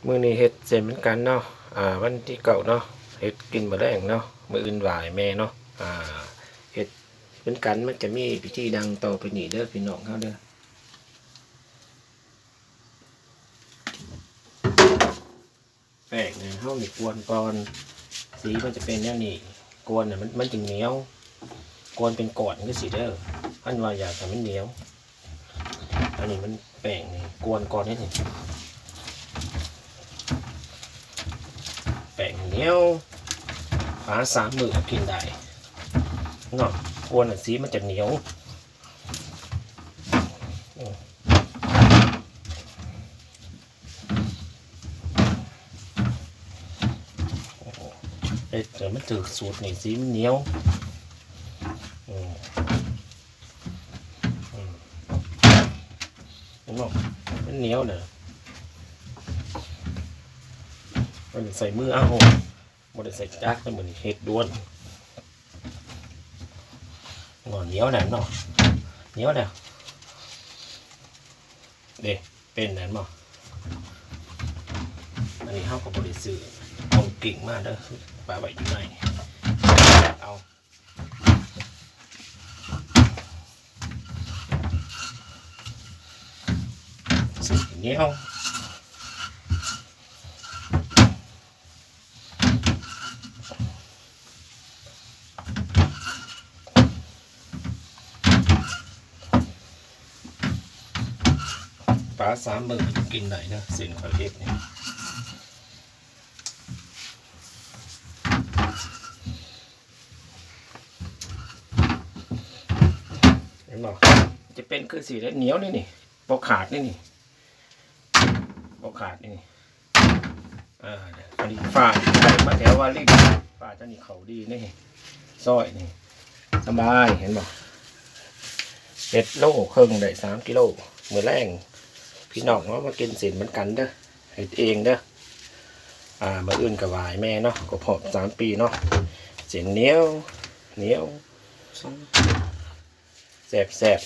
มื้อนี้เฮ็ดเสร็จเหมือนกันเนาะวันที่เก่าเนาะเฮ็ดกินมื้อแรงเนาะมื้ออื่นไหว้แม่เนาะเฮ็ดเหมือนกันมันจะมีพิธีดังต่อไปนี้เด้อพี่น้องเฮาเด้อแป้งเนี่ยเฮานี่กวนก่อนสีมันจะเป็นแนวนี้กวนน่ะมันจึงเหนียวกวนเป็นก้อนคือสิเด้ออันว่าอยากให้มันเหนียวอันนี้มันแป้งนี่กวนก่อนนิดนึงแป้งเหนียวฝา3 มื้อกินได้เนาะกวนสีมันจะเหนียวเดี๋ยวมันถือสูตรนี่สีมันเหนียวมันเหนียวเนอะมันใส่มือเอามันใส่จักรมันเหมือนเห็ดด้วนงอนเหนียวแหนมเนาะเหนียวเนี่ยเด็เป็นแหนมเนาะอันนี้เขากับบริสุทธิ์เอากิ่งมากเด้อปลาใบอยู่ไหนเอาสีเหนียวปลา3 มื้อกินไหนนะเส้นข้าวเห็ดเนี่ยเห็นบ่จะเป็นคือสีเหนียวนี่ปอกขาดนี่ปอกขาดนี่อันนี้ฝ่ามาแถวว่าลิกฝ่าจะนี่เขาดีนี่ซอยนี่สบายเห็นบ่1 โลครึ่งได้3 กิโลมื้อแรงพี่น้องว่ามากินเสร็จเหมือนกันเด้อเฮ็ดเองเด้อมื้ออื่นก็ไหว้แม่เนาะก็พบ3 ปีเนาะเส้นเหนียวแซ่บ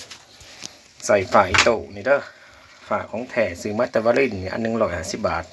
ใส่ฝาโตนี่เด้อฝาของแท้ซื้อมาแต่วารินนี่อันนึง150 บาท